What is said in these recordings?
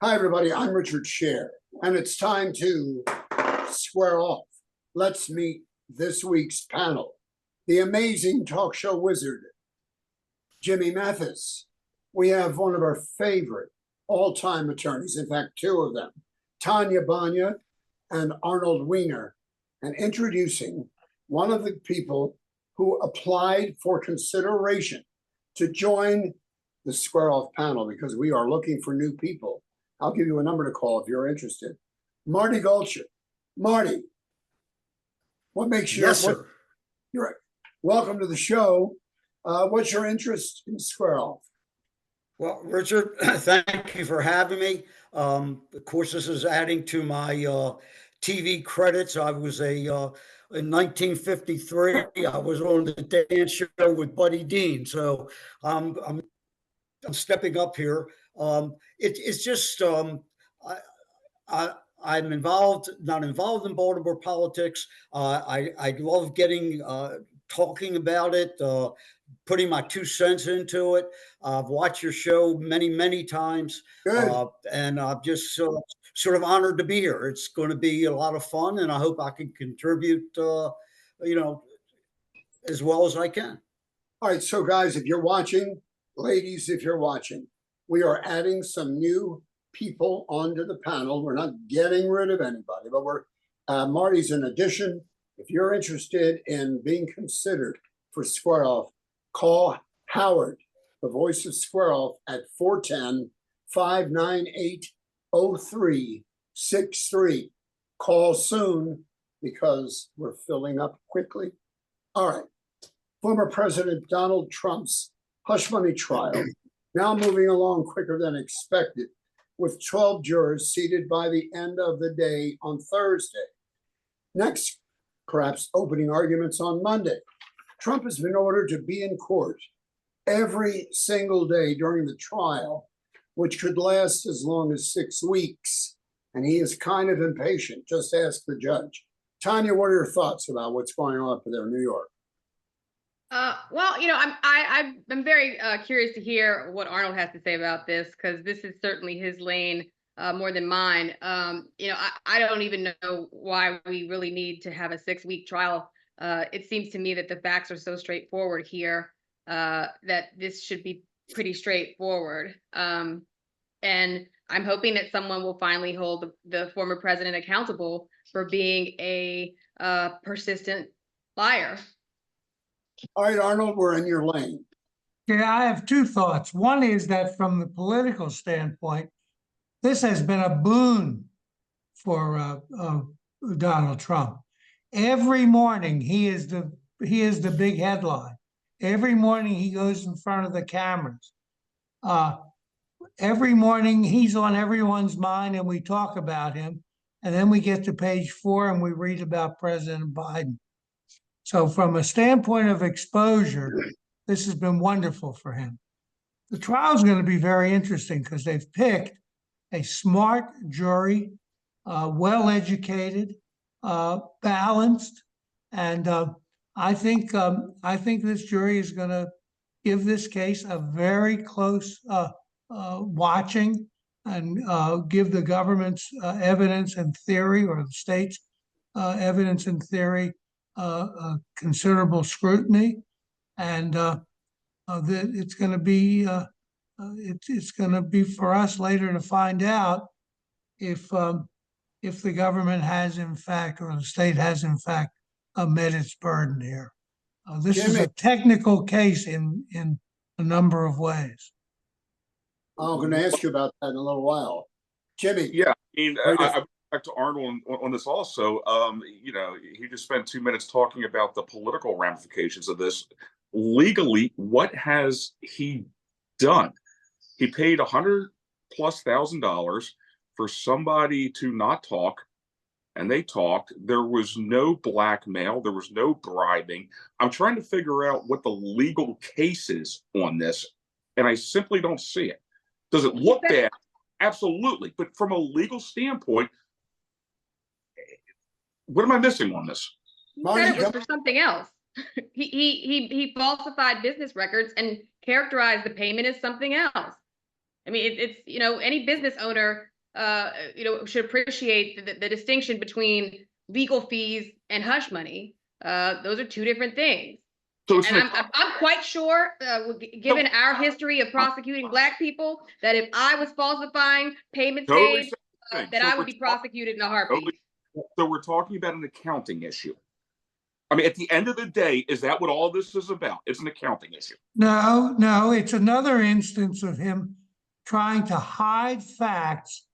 Hi, everybody. I'm Richard Sher, and it's time to square off. Let's meet this week's panel. The amazing talk show wizard, Jimmy Mathis. We have one of our favorite all-time attorneys, in fact, two of them, Tonya Bana and Arnold Weiner, and introducing one of the people who applied for consideration to join the Square Off panel because we are looking for new people. I'll give you a number to call if you're interested. Marty Goldscher. Marty, what makes you? Yes, sir. You're welcome to the show. What's your interest in Square Off? Well, Richard, thank you for having me. Of course, this is adding to my TV credits. I was in 1953, I was on the dance show with Buddy Dean. So I'm stepping up here. It's just I'm not involved in Baltimore politics. I love talking about it, putting my 2 cents into it. I've watched your show many times, and I'm just sort of honored to be here. It's going to be a lot of fun, and I hope I can contribute, as well as I can. All right, so guys, if you're watching, ladies, if you're watching, we are adding some new people onto the panel. We're not getting rid of anybody, but Marty's an addition. If you're interested in being considered for Square Off, call Howard, the voice of Square Off, at 410-598-0363. Call soon because we're filling up quickly. All right. Former President Donald Trump's hush money trial now moving along quicker than expected, with 12 jurors seated by the end of the day on Thursday. Next, perhaps opening arguments on Monday. Trump has been ordered to be in court every single day during the trial, which could last as long as 6 weeks. And he is kind of impatient. Just ask the judge. Tonya, what are your thoughts about what's going on up there in New York? Well, I'm very curious to hear what Arnold has to say about this, because this is certainly his lane more than mine. I don't even know why we really need to have a 6-week trial. It seems to me that the facts are so straightforward here that this should be pretty straightforward. And I'm hoping that someone will finally hold the former president accountable for being a persistent liar. All right, Arnold, we're in your lane. Yeah, I have two thoughts. One is that from the political standpoint, this has been a boon for Donald Trump. Every morning he is the big headline. Every morning he goes in front of the cameras. Every morning he's on everyone's mind and we talk about him. And then we get to page 4 and we read about President Biden. So from a standpoint of exposure, this has been wonderful for him. The trial is going to be very interesting because they've picked a smart jury, well-educated, balanced, and I think this jury is going to give this case a very close watching and give the government's evidence and theory, or the state's evidence and theory, considerable scrutiny, and it's going to be it's going to be for us later to find out if the government has in fact, or the state has in fact, met its burden here. This is a technical case in a number of ways. I'm going to ask you about that in a little while. Jimmy. Yeah, I back to Arnold on this also. He just spent 2 minutes talking about the political ramifications of this. Legally, what has he done? He paid $100,000+ for somebody to not talk, and they talked. There was no blackmail. There was no bribing. I'm trying to figure out what the legal case is on this, and I simply don't see it. Does it look bad? Absolutely. But from a legal standpoint, what am I missing on this? He said it was for something else. He falsified business records and characterized the payment as something else. I mean, it's any business owner should appreciate the distinction between legal fees and hush money. Those are two different things. So it's And I'm quite sure, given our history of prosecuting Black people, that if I was falsifying payments totally made, same thing. that So I we're would be prosecuted in a heartbeat. So we're talking about an accounting issue. I mean, at the end of the day, is that what all this is about? It's an accounting issue. No, it's another instance of him trying to hide facts.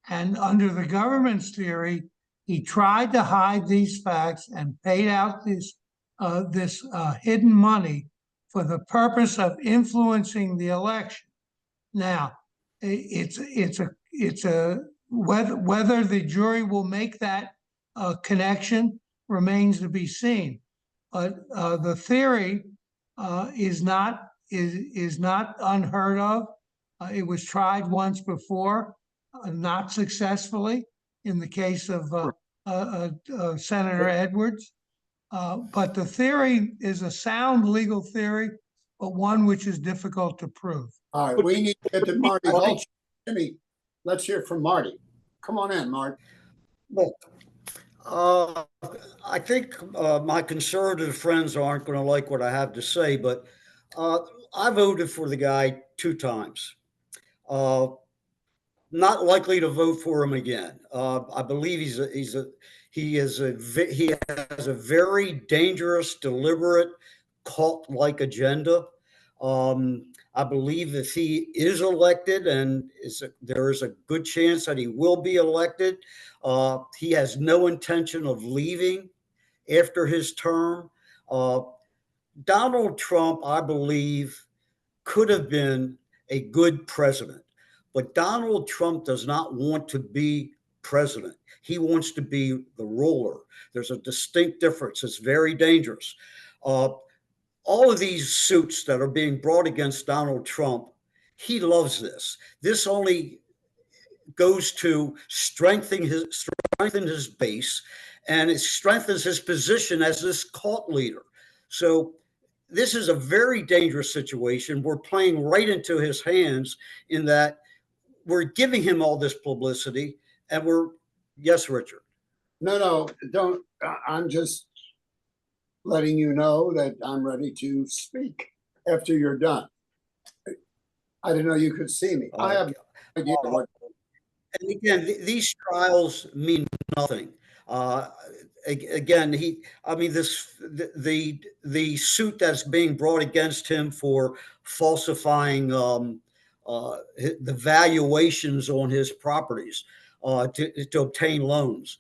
And under the government's theory, he tried to hide these facts and paid out this hidden money for the purpose of influencing the election. Now, it's a whether the jury will make that connection remains to be seen. But the theory is not unheard of. It was tried once before, not successfully, in the case of Senator Edwards. But the theory is a sound legal theory, but one which is difficult to prove. All right, we need to get to Marty Goldscher. Jimmy, let's hear from Marty. Come on in, Marty. Well, I think my conservative friends aren't going to like what I have to say, but I voted for the guy 2 times. Not likely to vote for him again. I believe he has a very dangerous, deliberate, cult-like agenda. I believe if he is elected, and there is a good chance that he will be elected, he has no intention of leaving after his term. Donald Trump, I believe, could have been a good president, but Donald Trump does not want to be president. He wants to be the ruler. There's a distinct difference. It's very dangerous. All of these suits that are being brought against Donald Trump, he loves this. This only goes to strengthen his base, and it strengthens his position as this cult leader. So this is a very dangerous situation. We're playing right into his hands in that we're giving him all this publicity, and yes, Richard. No, don't. I'm just letting you know that I'm ready to speak after you're done. I didn't know you could see me. I have no idea what. And again, these trials mean nothing. Again, the suit that's being brought against him for falsifying the valuations on his properties to obtain loans.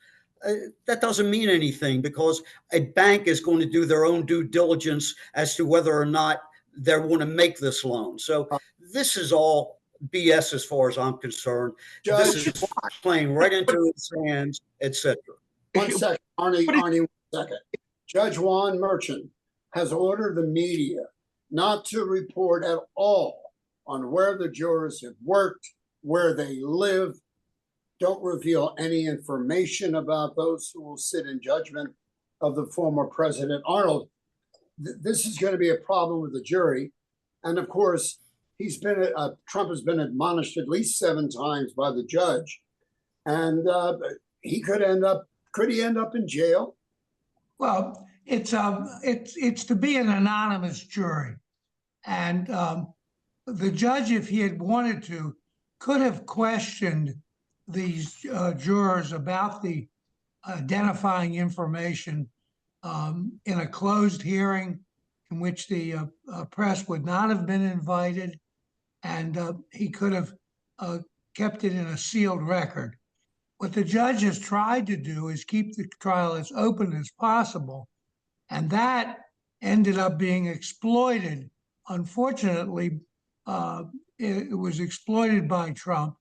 That doesn't mean anything, because a bank is going to do their own due diligence as to whether or not they want to make this loan. So this is all BS as far as I'm concerned. Judge, this is playing right into his hands, etc. 1 second, Arnie, 1 second. Judge Juan Merchant has ordered the media not to report at all on where the jurors have worked, where they live. Don't reveal any information about those who will sit in judgment of the former president. Arnold, this is going to be a problem with the jury. And of course, Trump has been admonished at least 7 times by the judge. And could he end up in jail? Well, it's to be an anonymous jury. And the judge, if he had wanted to, could have questioned these jurors about the identifying information in a closed hearing in which the press would not have been invited, and he could have kept it in a sealed record. What the judge has tried to do is keep the trial as open as possible, and that ended up being exploited. Unfortunately, it was exploited by Trump.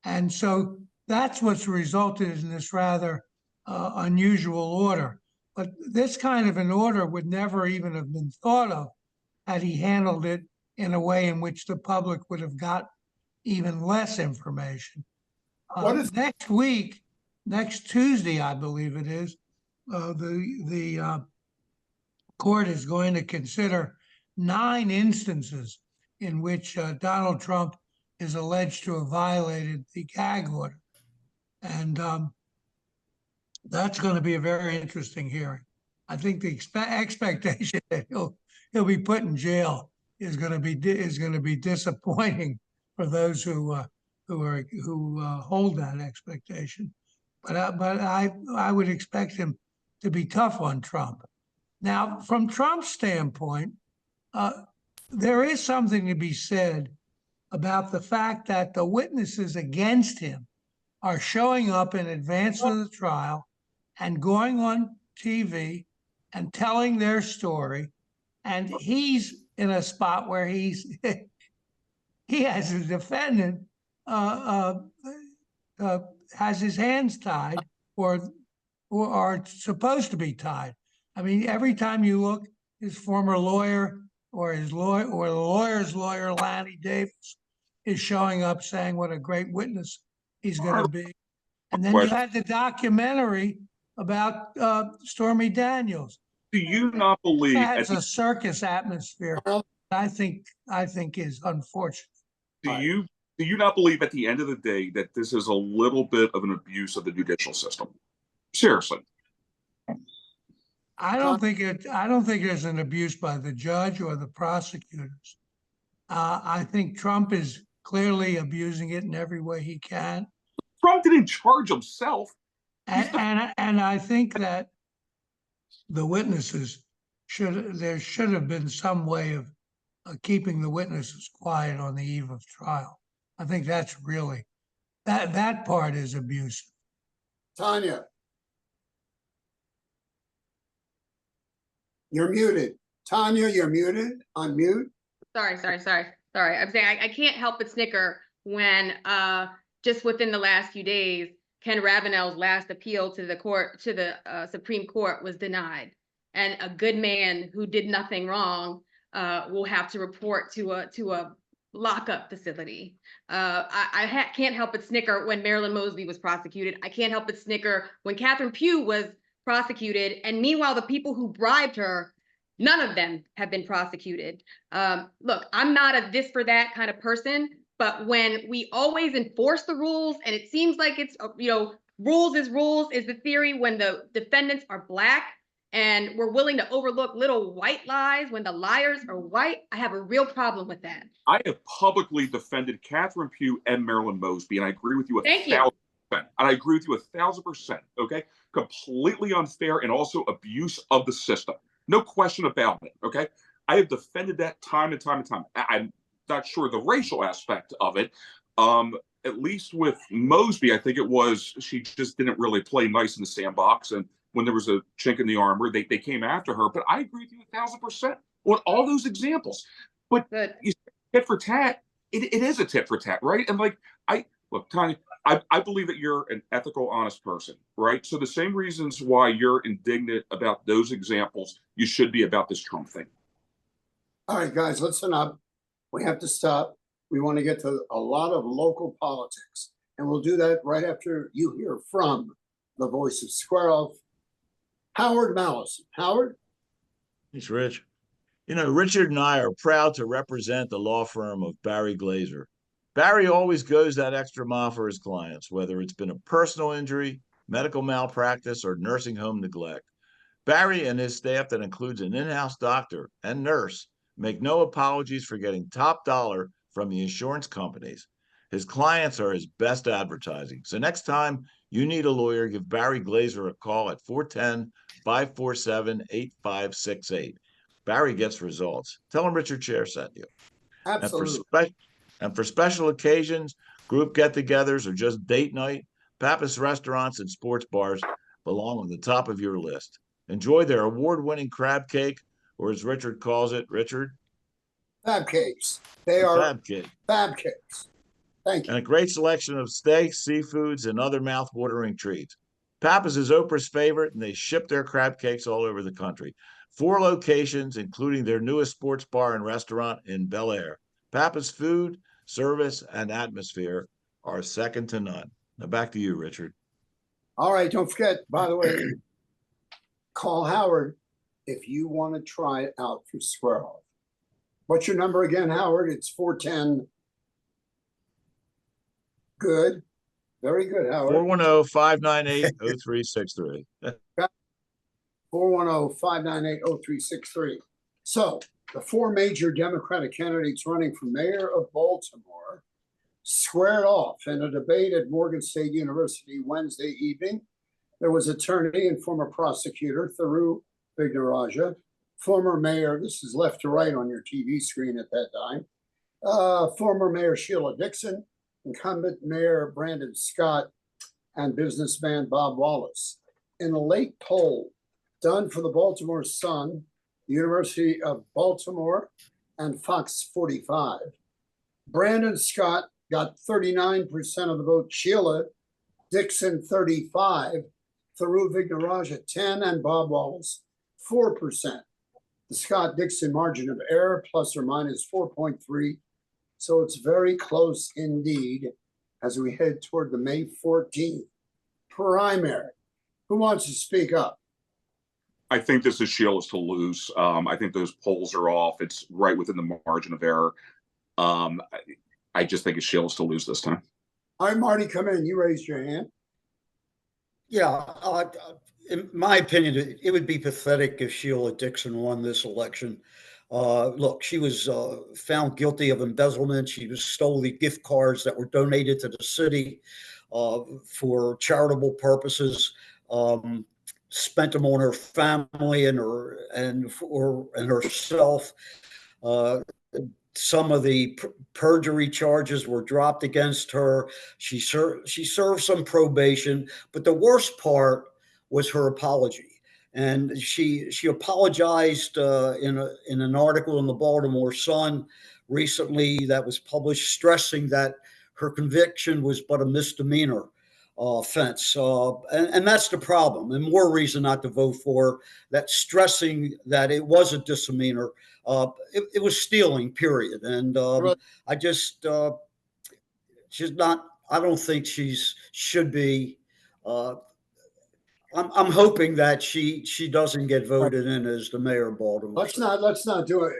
And so that's what's resulted in this rather unusual order. But this kind of an order would never even have been thought of had he handled it in a way in which the public would have got even less information. Next week, next Tuesday, I believe it is, the court is going to consider 9 instances in which Donald Trump is alleged to have violated the gag order. And that's going to be a very interesting hearing. I think the expectation that he'll be put in jail is going to be disappointing for those who hold that expectation. But I would expect him to be tough on Trump. Now, from Trump's standpoint, there is something to be said about the fact that the witnesses against him are showing up in advance of the trial and going on TV and telling their story. And he's in a spot where he has a defendant has his hands tied or are supposed to be tied. I mean, every time you look, his former lawyer or his lawyer or the lawyer's lawyer, Lanny Davis, is showing up saying what a great witness he's going to be. And then you had the documentary about Stormy Daniels. Do you not believe That's a circus atmosphere. I think is unfortunate. Do you not believe at the end of the day that this is a little bit of an abuse of the judicial system? Seriously. I don't think there's an abuse by the judge or the prosecutors. I think Trump is clearly abusing it in every way he can. Trump didn't charge himself. And I think that the witnesses there should have been some way of keeping the witnesses quiet on the eve of trial. I think that's really that part is abusive. Tonya, you're muted. Tonya, you're muted. Unmute. Sorry. I'm saying I can't help but snicker when just within the last few days, Ken Ravenel's last appeal to the Supreme Court was denied, and a good man who did nothing wrong will have to report to a lockup facility. I can't help but snicker when Marilyn Mosby was prosecuted. I can't help but snicker when Catherine Pugh was prosecuted, and meanwhile the people who bribed her, none of them have been prosecuted. Look, I'm not a this for that kind of person, but when we always enforce the rules, and it seems like it's, rules is the theory when the defendants are Black, and we're willing to overlook little white lies when the liars are white, I have a real problem with that. I have publicly defended Catherine Pugh and Marilyn Mosby, and I agree with you 1,000%. And I agree with you 1,000%. Okay, completely unfair and also abuse of the system. No question about it. Okay, I have defended that time and time and time. I'm not sure the racial aspect of it. At least with Mosby, I think it was she just didn't really play nice in the sandbox, and when there was a chink in the armor, they came after her. But I agree with you 1,000% on all those examples. But you say tit for tat, it is a tit for tat, right? And look, Tonya, I believe that you're an ethical, honest person, right? So the same reasons why you're indignant about those examples, you should be about this Trump thing. All right, guys, listen up. We have to stop. We want to get to a lot of local politics, and we'll do that right after you hear from the voice of Square Off, Howard Mallison. Howard? Thanks, Rich. Richard and I are proud to represent the law firm of Barry Glazer. Barry always goes that extra mile for his clients, whether it's been a personal injury, medical malpractice, or nursing home neglect. Barry and his staff, that includes an in-house doctor and nurse, make no apologies for getting top dollar from the insurance companies. His clients are his best advertising. So next time you need a lawyer, give Barry Glazer a call at 410-547-8568. Barry gets results. Tell him Richard Sher sent you. Absolutely. And for special occasions, group get-togethers, or just date night, Pappas restaurants and sports bars belong on the top of your list. Enjoy their award-winning crab cake, or as Richard calls it, Richard? Fab cakes. They are fab cake. Fab cakes. Thank you. And a great selection of steaks, seafoods, and other mouth-watering treats. Pappas is Oprah's favorite, and they ship their crab cakes all over the country. 4 locations, including their newest sports bar and restaurant in Bel Air. Pappas food, service, and atmosphere are second to none. Now back to you, Richard. All right, don't forget, by the way, call Howard if you want to try it out for Square Off. What's your number again, Howard? It's 410. Good. Very good, Howard. 410-598-0363. 410-598-0363. So the four major Democratic candidates running for mayor of Baltimore squared off in a debate at Morgan State University Wednesday evening. There was attorney and former prosecutor Thiru Vignarajah, former mayor, this is left to right on your TV screen at that time, former Mayor Sheila Dixon, incumbent Mayor Brandon Scott, and businessman Bob Wallace. In a late poll done for the Baltimore Sun, the University of Baltimore, and Fox 45, Brandon Scott got 39% of the vote, Sheila Dixon 35%, Thiru Vignarajah 10%, and Bob Wallace 4%. The Scott-Dixon margin of error, plus or minus 4.3. So it's very close indeed as we head toward the May 14th primary. Who wants to speak up? I think this is Sheila's to lose. I think those polls are off. It's right within the margin of error. I just think it's Sheila's to lose this time. All right, Marty, come in. You raised your hand. Yeah, in my opinion, it would be pathetic if Sheila Dixon won this election. Look, she was found guilty of embezzlement. She stole the gift cards that were donated to the city for charitable purposes. Spent them on her family and herself. Some of the perjury charges were dropped against her. She served some probation, but the worst part was her apology. And she apologized in an article in the Baltimore Sun recently that was published, stressing that her conviction was but a misdemeanor offense. And that's the problem, and more reason not to vote for her, that stressing that it was a misdemeanor. It was stealing, period. And I just, she's not, I don't think should be. I'm hoping that she doesn't get voted in as the mayor of Baltimore. Let's not do it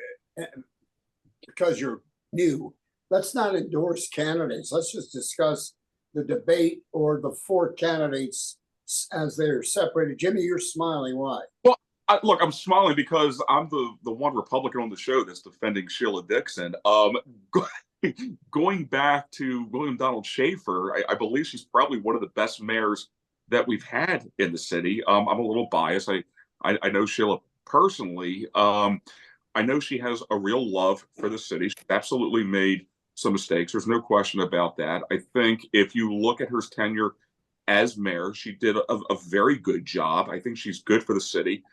because you're new. Let's not endorse candidates. Let's just discuss the debate or the four candidates as they're separated. Jimmy, you're smiling. Why? Well, look, I'm smiling because I'm the one Republican on the show that's defending Sheila Dixon. Going back to William Donald Schaefer, I believe she's probably one of the best mayors that we've had in the city. I'm a little biased. I know Sheila personally. I know she has a real love for the city. She absolutely made some mistakes. There's no question about that. I think if you look at her tenure as mayor, she did a very good job. I think she's good for the city,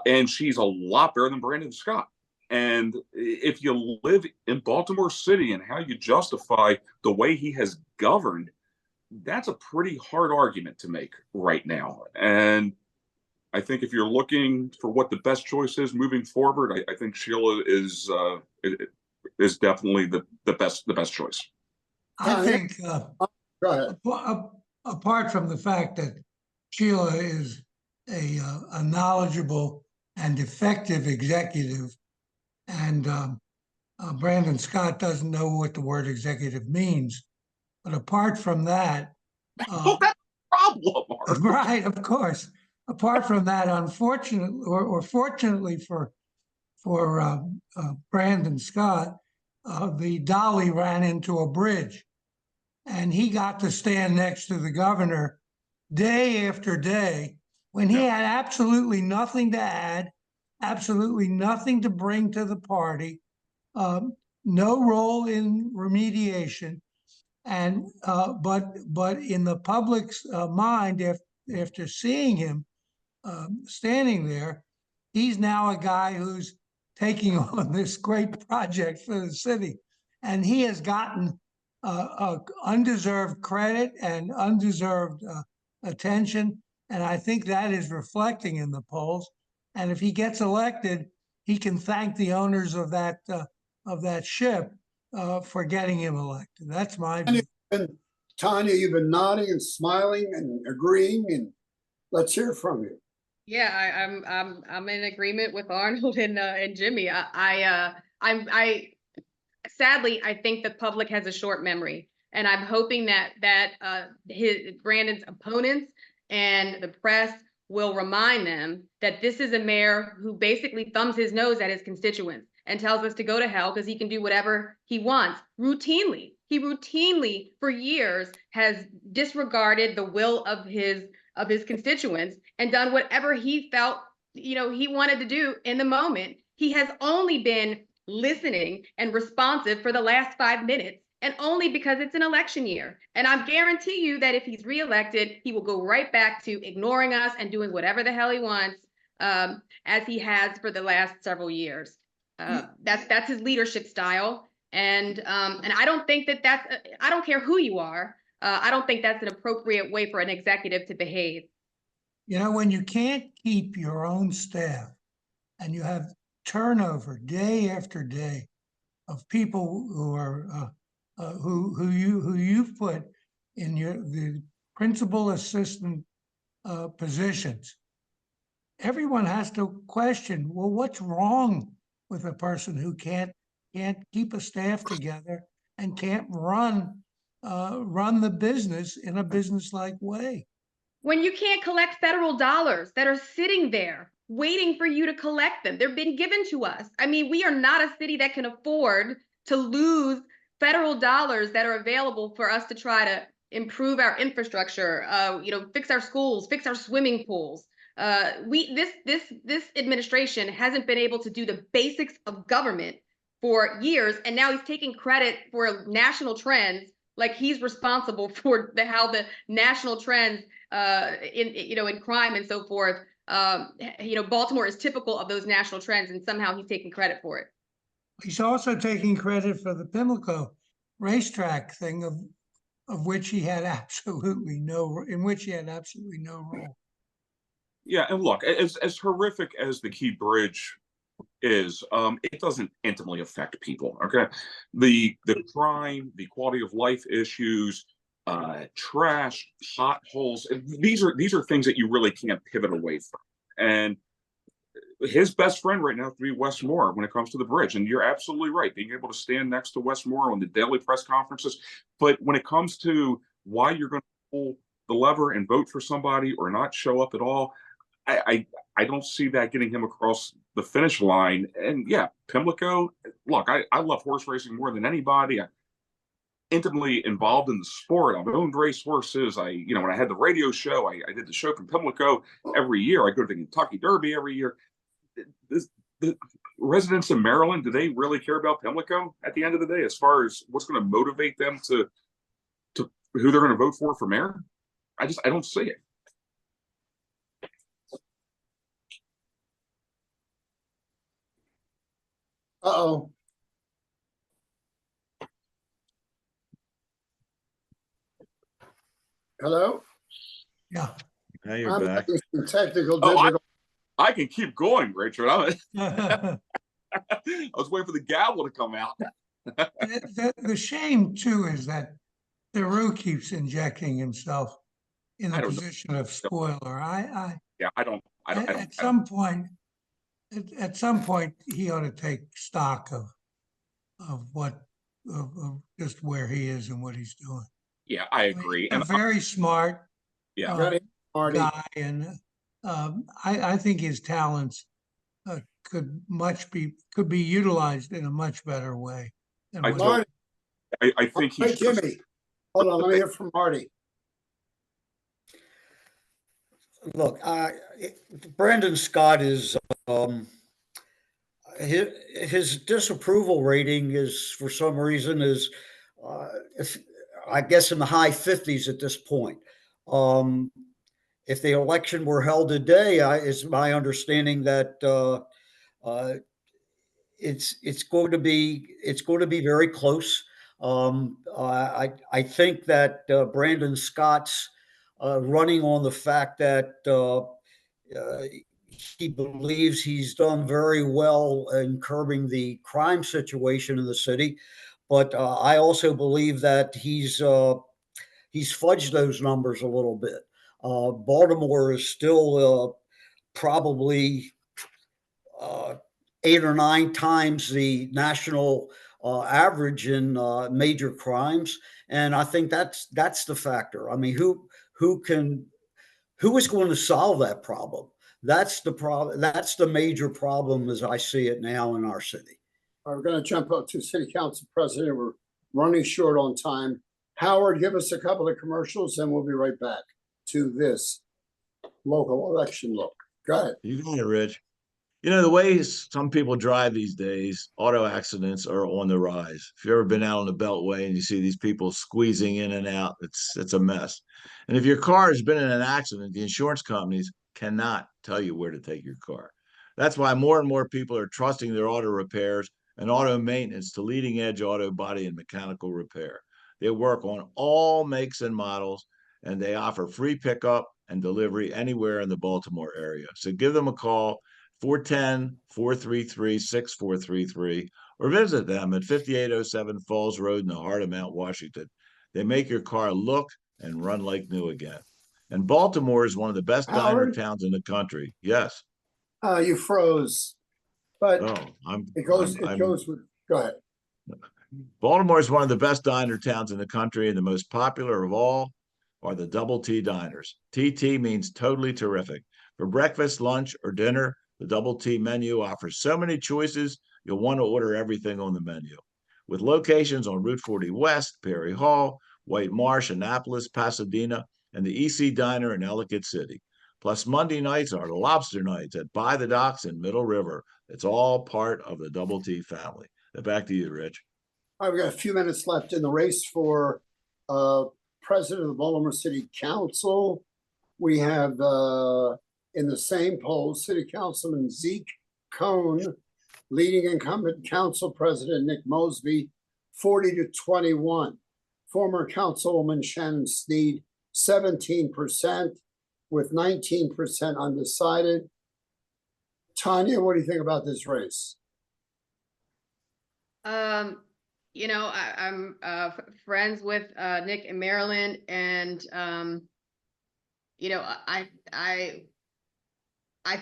and she's a lot better than Brandon Scott. And if you live in Baltimore City and how you justify the way he has governed, that's a pretty hard argument to make right now. And I think if you're looking for what the best choice is moving forward, I think Sheila is definitely the best choice. I think, Go ahead. apart from the fact that Sheila is a knowledgeable and effective executive, and Brandon Scott doesn't know what the word executive means. But apart from that, Well, that's a problem, Mark. right, of course. Apart from that, unfortunately, or fortunately for Brandon Scott, the dolly ran into a bridge, and he got to stand next to the governor day after day when he had absolutely nothing to add, absolutely nothing to bring to the party, no role in remediation. And but in the public's mind, after seeing him standing there, he's now a guy who's taking on this great project for the city, and he has gotten undeserved credit and undeserved attention, and I think that is reflecting in the polls. And if he gets elected, he can thank the owners of that ship for getting him elected. That's my view. And Tonya, you've been nodding and smiling and agreeing, and let's hear from you. Yeah, I'm in agreement with Arnold and Jimmy. I sadly, I think the public has a short memory. And I'm hoping that Brandon's opponents and the press will remind them that this is a mayor who basically thumbs his nose at his constituents and tells us to go to hell because he can do whatever he wants routinely. He routinely, for years, has disregarded the will of his constituents and done whatever he felt, he wanted to do in the moment. He has only been listening and responsive for the last 5 minutes, and only because it's an election year. And I guarantee you that if he's reelected, he will go right back to ignoring us and doing whatever the hell he wants, as he has for the last several years. That's his leadership style. And I don't think I don't care who you are. I don't think that's an appropriate way for an executive to behave. When you can't keep your own staff and you have turnover day after day of people who are who you've put in the principal assistant positions, everyone has to question, well, what's wrong with a person who can't keep a staff together and can't run the business in a business-like way? When you can't collect federal dollars that are sitting there waiting for you to collect them, they've been given to us. I mean, we are not a city that can afford to lose federal dollars that are available for us to try to improve our infrastructure, fix our schools, fix our swimming pools. This administration hasn't been able to do the basics of government for years, and now he's taking credit for national trends, like he's responsible for how the national trends in crime and so forth. Baltimore is typical of those national trends, and somehow he's taking credit for it. He's also taking credit for the Pimlico racetrack thing in which he had absolutely no role. Yeah, and look, as horrific as the Key Bridge is, it doesn't intimately affect people. Okay, the crime, the quality of life issues, trash, potholes. These are things that you really can't pivot away from. And his best friend right now has to be Wes Moore when it comes to the bridge. And you're absolutely right, being able to stand next to Wes Moore on the daily press conferences. But when it comes to why you're going to pull the lever and vote for somebody or not show up at all, I don't see that getting him across the finish line. And yeah, Pimlico, look, I love horse racing more than anybody. I'm intimately involved in the sport. I've owned race horses. When I had the radio show, I did the show from Pimlico every year. I go to the Kentucky Derby every year. The residents of Maryland, do they really care about Pimlico at the end of the day, as far as what's going to motivate them to who they're going to vote for mayor? I don't see it. Uh-oh. Hello? Yeah. Now you're I'm back. having some technical Oh, difficulties. I can keep going, Richard. I the, was waiting for the gavel to come out. the shame too is that Theroux keeps injecting himself in the position of spoiler. At some point he ought to take stock of just where he is and what he's doing. Yeah, I agree. A very smart Yeah. guy, and I think his talents could be utilized in a much better way. Marty, I think hey, Jimmy, hold on, let me hear from Marty. Look, Brandon Scott is his disapproval rating is, for some reason, is I guess in the high 50s at this point. If the election were held today, it's my understanding that it's going to be very close. I think that Brandon Scott's running on the fact that he believes he's done very well in curbing the crime situation in the city, but I also believe that he's fudged those numbers a little bit. Baltimore is still probably 8 or 9 times the national average in major crimes, and I think that's the factor. I mean, who is going to solve that problem? That's the problem. That's the major problem as I see it now in our city. We're going to jump up to City Council President. We're running short on time. Howard, give us a couple of commercials and we'll be right back to this local election look. Go ahead. You got it, Rich. You know, the way some people drive these days, auto accidents are on the rise. If you've ever been out on the Beltway and you see these people squeezing in and out, it's a mess. And if your car has been in an accident, the insurance companies cannot tell you where to take your car. That's why more and more people are trusting their auto repairs and auto maintenance to leading edge auto body and mechanical repair. They work on all makes and models, and they offer free pickup and delivery anywhere in the Baltimore area. So give them a call, 410-433-6433, or visit them at 5807 Falls Road in the heart of Mount Washington. They make your car look and run like new again. And Baltimore is one of the best diner towns in the country. Yes. You froze, but it goes with, go ahead. Baltimore is one of the best diner towns in the country, and the most popular of all are the Double T diners. TT means totally terrific. For breakfast, lunch, or dinner, the Double T menu offers so many choices, you'll want to order everything on the menu. With locations on Route 40 West, Perry Hall, White Marsh, Annapolis, Pasadena, and the EC Diner in Ellicott City. Plus, Monday nights are lobster nights at By the Docks in Middle River. It's all part of the Double T family. Back to you, Rich. All right, we got a few minutes left in the race for President of the Baltimore City Council. We have in the same poll, City Councilman Zeke Cohn, leading incumbent Council President Nick Mosby, 40-21. Former Councilwoman Shannon Sneed, 17%, with 19% undecided. Tonya, what do you think about this race? You know, I'm friends with Nick and Marilyn, and you know, I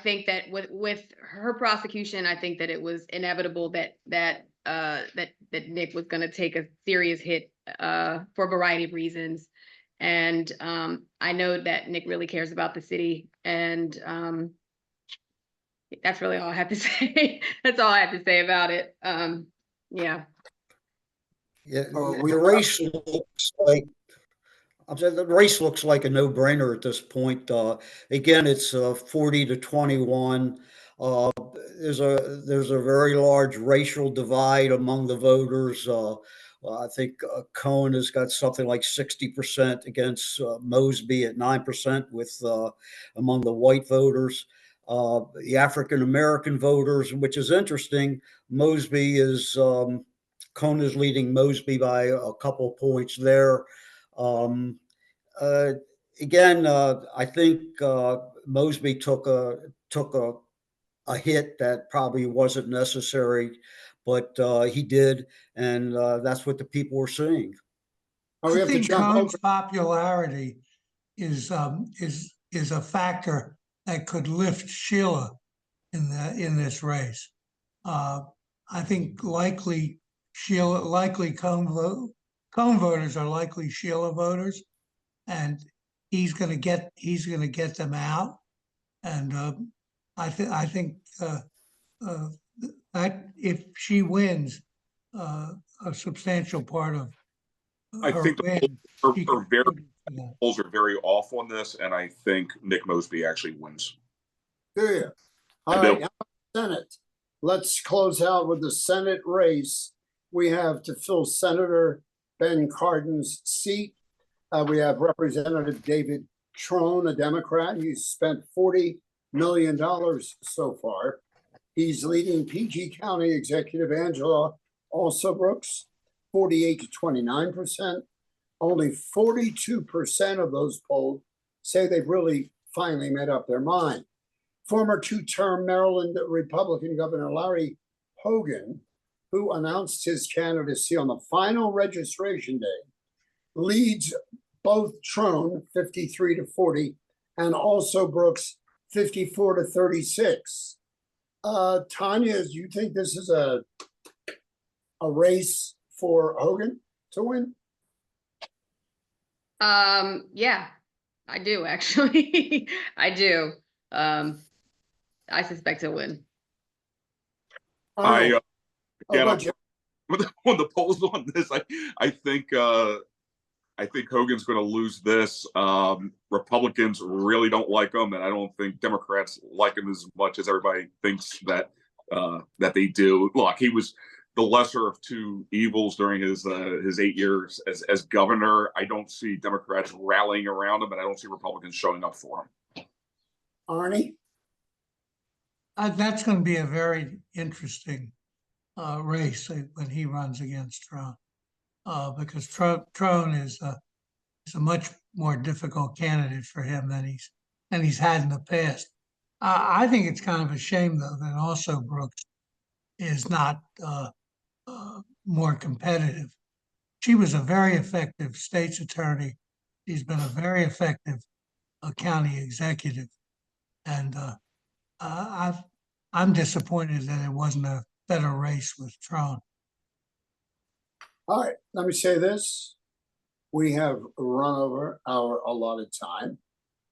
think that with her prosecution, I think that it was inevitable that Nick was going to take a serious hit for a variety of reasons, and I know that Nick really cares about the city, and that's really all I have to say. That's all I have to say about it. Yeah. Yeah, the race looks like the race looks like a no-brainer at this point. Again, it's 40-21. There's a very large racial divide among the voters. I think Cohen has got something like 60% against Mosby at 9% with among the white voters. The African American voters, which is interesting, Mosby is. Cohn is leading Mosby by a couple points there. Again, I think Mosby took a hit that probably wasn't necessary, but he did, and that's what the people were seeing. I think Cohn's popularity is a factor that could lift Sheila in this race. I think Cohn voters are likely Sheila voters, and he's going to get them out. And I think that if she wins, a substantial part of I her think win, the polls are very off on this, and I think Nick Mosby actually wins. Yeah. All right, Senate. Let's close out with the Senate race. We have to fill Senator Ben Cardin's seat. We have Representative David Trone, a Democrat. He's spent $40 million so far. He's leading PG County Executive Angela Alsobrooks, 48-29%. Only 42% of those polled say they've really finally made up their mind. Former two-term Maryland Republican Governor Larry Hogan, who announced his candidacy on the final registration day, leads both Trone 53-40 and also Brooks 54-36. Tonya, do you think this is a a race for Hogan to win? Yeah, I do actually. I do. I suspect he'll win. Arnold. Again, go, Jim. on the polls on this, I think Hogan's going to lose this. Republicans really don't like him, and I don't think Democrats like him as much as everybody thinks that they do. Look, he was the lesser of two evils during his 8 years as governor. I don't see Democrats rallying around him, and I don't see Republicans showing up for him. Arnie? That's going to be a very interesting race when he runs against Trump, because Trump is a much more difficult candidate for him than he's had in the past. I think it's kind of a shame, though, that also Brooks is not more competitive. She was a very effective state's attorney. She's been a very effective county executive, and I'm disappointed that it wasn't a better race with Trump. All right, let me say this. We have run over our allotted time.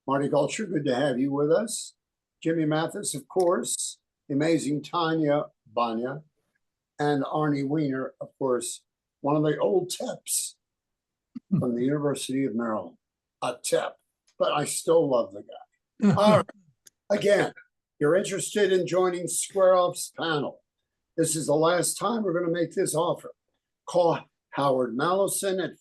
Marty Goldscher, good to have you with us. Jimmy Mathis, of course, the amazing Tonya Bana, and Arnie Weiner, of course, one of the old Teps from the University of Maryland. A Tep, but I still love the guy. All right, again, you're interested in joining Square Off's panel. This is the last time we're going to make this offer. Call Howard Mallison at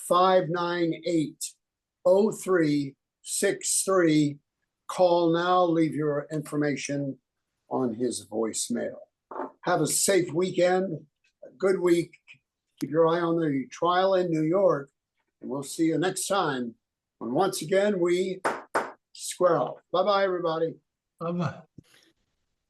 410-598-0363. Call now, leave your information on his voicemail. Have a safe weekend, a good week. Keep your eye on the trial in New York, and we'll see you next time when once again we square off. Bye-bye, everybody. Bye-bye.